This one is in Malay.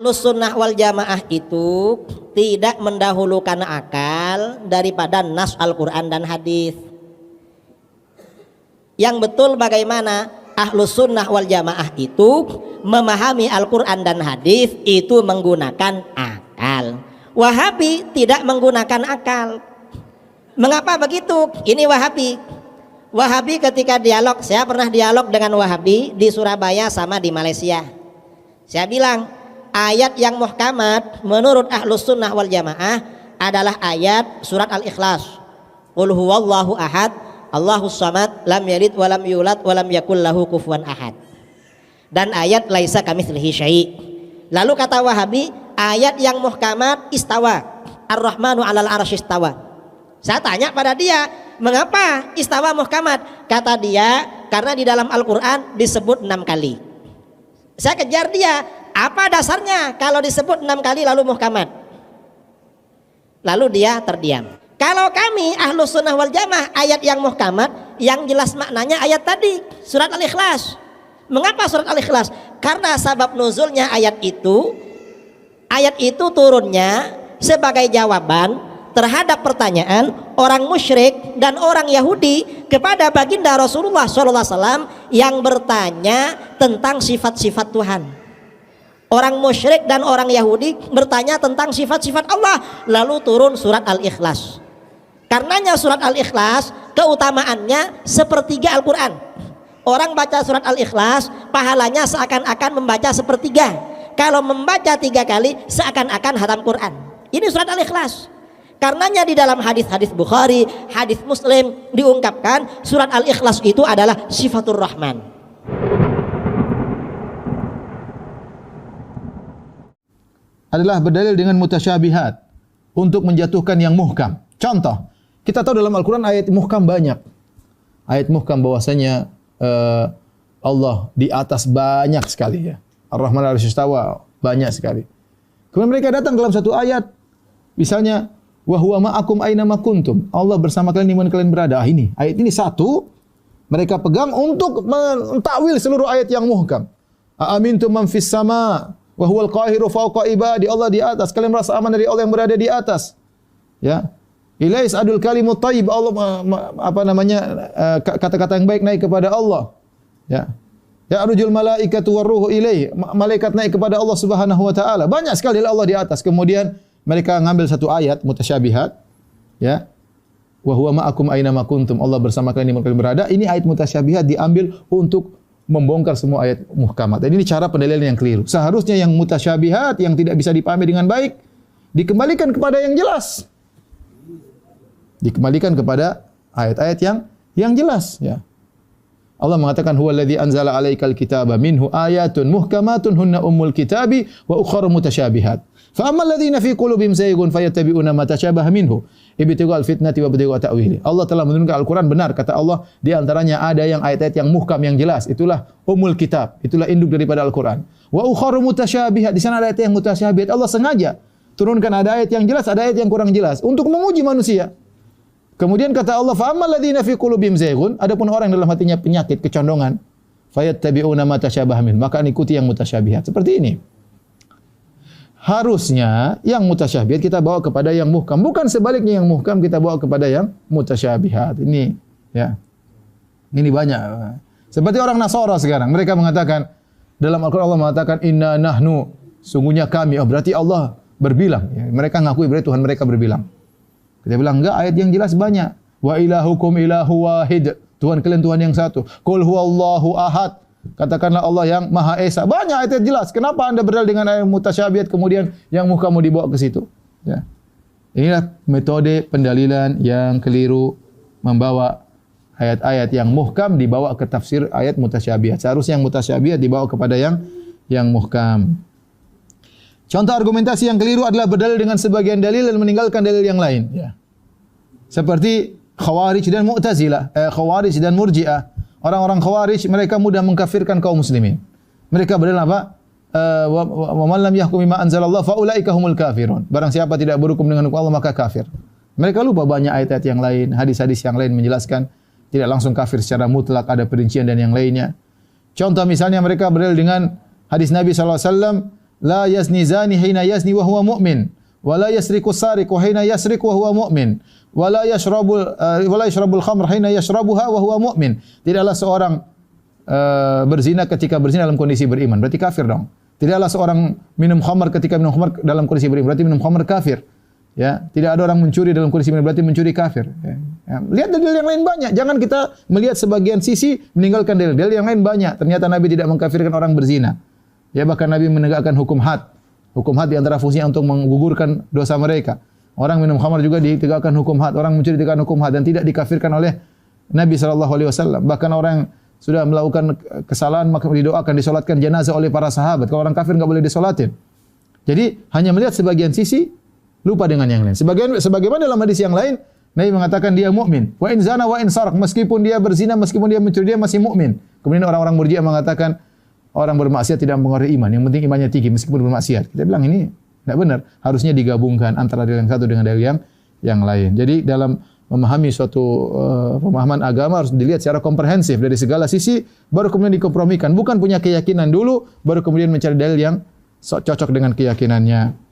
Ahlus sunnah wal jamaah itu tidak mendahulukan akal daripada nas Al-Quran dan hadis. Yang betul bagaimana Ahlus sunnah wal jamaah itu memahami Al-Quran dan hadis itu menggunakan akal. Wahabi tidak menggunakan akal. Mengapa begitu? Ini Wahabi. Wahabi ketika dialog, saya pernah dialog dengan Wahabi di Surabaya sama di Malaysia. Saya bilang, ayat yang muhkamat menurut Ahlus sunnah wal jamaah adalah ayat surat Al-Ikhlas. Qul huwallahu ahad, Allahus samad, lam yalid walam yulad walam yakul lahu kufuwan ahad. Dan ayat laisa kamitslihi syai'. Lalu kata Wahabi, ayat yang muhkamat istawa, Ar-Rahmanu 'alal 'arsy istawa. Saya tanya pada dia, mengapa istawa muhkamat? Kata dia, karena di dalam Al-Quran disebut 6 kali. Saya kejar dia, apa dasarnya kalau disebut 6 kali lalu muhkamat? Lalu dia terdiam. Kalau kami Ahlus sunnah wal jamaah, ayat yang muhkamat yang jelas maknanya ayat tadi, surat Al-Ikhlas. Mengapa surat Al-Ikhlas? Karena sabab nuzulnya ayat itu turunnya sebagai jawaban terhadap pertanyaan orang musyrik dan orang Yahudi kepada baginda Rasulullah SAW yang bertanya tentang sifat-sifat Tuhan. Orang musyrik dan orang Yahudi bertanya tentang sifat-sifat Allah, lalu turun surat Al-Ikhlas. Karenanya surat Al-Ikhlas keutamaannya sepertiga Al-Quran. Orang baca surat Al-Ikhlas pahalanya seakan-akan membaca sepertiga. Kalau membaca 3 kali seakan-akan hatam Quran. Ini surat Al-Ikhlas. Karenanya di dalam hadis-hadis Bukhari, hadis Muslim diungkapkan surat Al-Ikhlas itu adalah sifatur Rahman. Adalah berdalil dengan mutasyabihat untuk menjatuhkan yang muhkam. Contoh, kita tahu dalam Al-Quran ayat muhkam banyak. Ayat muhkam bahwasanya Allah di atas banyak sekali ya. Ar-Rahman al-'arsy istawa banyak sekali. Kemudian mereka datang dalam satu ayat, misalnya wa huwa ma'akum aina ma kuntum. Allah bersama kalian di mana kalian berada. Ini ayat ini satu mereka pegang untuk mentakwil seluruh ayat yang muhkam. Amintum man fis sama wa huwal qahiru fawqa ibadi. Allah di atas. Kalian merasa aman dari Allah yang berada di atas. Ya. Ilais adul kalimut thayyib. Allah kata-kata yang baik naik kepada Allah. Ya. Ya arujul malaikatu warruhu ilaihi. Malaikat naik kepada Allah Subhanahu wa taala. Banyak sekali Allah di atas. Kemudian mereka ngambil satu ayat mutasyabihat, ya. Wa huwa ma'akum aina ma kuntum. Allah bersama kalian di mana kalian berada. Ini ayat mutasyabihat diambil untuk membongkar semua ayat muhkamat. Dan ini cara pendalilan yang keliru. Seharusnya yang mutasyabihat yang tidak bisa dipahami dengan baik dikembalikan kepada yang jelas. Dikembalikan kepada ayat-ayat yang jelas, ya. Allah mengatakan huwallazi anzala 'alaikal kitaba minhu ayatun muhkamatun hunna ummul kitabi wa ukharu mutasyabihat. Fa ammal ladzina fi qulubihim zaygun fayattabi'una ma tashabaha minhu ibtighaal fitnati wa ibtigha'a ta'wili. Allah telah menurunkan Al-Qur'an benar, kata Allah, di antaranya ada yang ayat-ayat yang muhkam yang jelas, itulah ummul kitab, itulah induk daripada Al-Qur'an. Wa ukharu mutasyabihat, di sana ada ayat yang mutasyabihat. Allah sengaja turunkan ada ayat yang jelas, ada ayat yang kurang jelas untuk menguji manusia. Kemudian kata Allah, fa ammal ladzina fi qulubihim zaygun, adapun orang yang dalam hatinya penyakit kecondongan, fayattabi'una ma tashabaha min, maka ikuti yang mutasyabihat. Seperti ini. Harusnya yang mutasyabihat kita bawa kepada yang muhkam, bukan sebaliknya yang muhkam kita bawa kepada yang mutasyabihat. Ini ya. Ini banyak. Seperti orang Nasara sekarang, mereka mengatakan dalam Al-Qur'an Allah mengatakan inna nahnu, sungguhnya kami. Oh, berarti Allah berbilang. Ya, mereka ngakui berarti Tuhan mereka berbilang. Kita bilang enggak, ayat yang jelas banyak. Wa ilahukum ilahu wahid. Tuhan kalian Tuhan yang satu. Qul huwallahu ahad. Katakanlah Allah yang Maha Esa. Banyak ayat jelas. Kenapa Anda berdalil dengan ayat mutasyabihat kemudian yang muhkam mau dibawa ke situ? Ya. Inilah metode pendalilan yang keliru, membawa ayat-ayat yang muhkam dibawa ke tafsir ayat mutasyabihat. Seharusnya yang mutasyabihat dibawa kepada yang muhkam. Contoh argumentasi yang keliru adalah berdalil dengan sebagian dalil dan meninggalkan dalil yang lain. Ya. Seperti Khawarij dan Mu'tazilah, Khawarij dan Murji'ah. Orang-orang Khawarij mereka mudah mengkafirkan kaum muslimin. Mereka berdalil apa? Wa man lam yahkum bima anzalallah fa ulaika humul kafirun. Barang siapa tidak berhukum dengan hukum Allah maka kafir. Mereka lupa banyak ayat-ayat yang lain, hadis-hadis yang lain menjelaskan tidak langsung kafir secara mutlak, ada perincian dan yang lainnya. Contoh misalnya mereka berdalil dengan hadis Nabi sallallahu alaihi wasallam la yazni zani hina yazni wa huwa mu'min, wa la yasriqu sariqu hina yasriqu wa huwa mu'min, wa la yashrabul khamr hina yashrabuha wa huwa mu'min. Tidaklah seorang berzina ketika berzina dalam kondisi beriman, berarti kafir dong. Tidaklah seorang minum khamr ketika minum khamr dalam kondisi beriman, berarti minum khamr kafir. Ya, tidak ada orang mencuri dalam kondisi beriman, berarti mencuri kafir. Ya. Lihat dalil yang lain banyak. Jangan kita melihat sebagian sisi meninggalkan dalil. Dalil yang lain banyak. Ternyata Nabi tidak mengkafirkan orang berzina. Ya, bahkan Nabi menegakkan hukum had. Hukum had di antara fungsinya untuk menggugurkan dosa mereka. Orang minum khamr juga ditegakkan hukum had, orang mencuri ditegakkan hukum had dan tidak dikafirkan oleh Nabi SAW. Bahkan orang yang sudah melakukan kesalahan maka didoakan, disolatkan jenazah oleh para sahabat. Kalau orang kafir enggak boleh disolatin. Jadi hanya melihat sebagian sisi, lupa dengan yang lain. Sebagaimana dalam hadis yang lain, Nabi mengatakan dia mukmin. Wa in zana wa in sarak, meskipun dia berzina, meskipun dia mencuri, dia masih mukmin. Kemudian orang-orang Murji'ah mengatakan orang bermaksiat tidak mempengaruhi iman. Yang penting imannya tinggi meskipun bermaksiat. Kita bilang ini tidak benar. Harusnya digabungkan antara dalil yang satu dengan dalil yang lain. Jadi dalam memahami suatu pemahaman agama harus dilihat secara komprehensif dari segala sisi, baru kemudian dikompromikan. Bukan punya keyakinan dulu, baru kemudian mencari dalil yang cocok dengan keyakinannya.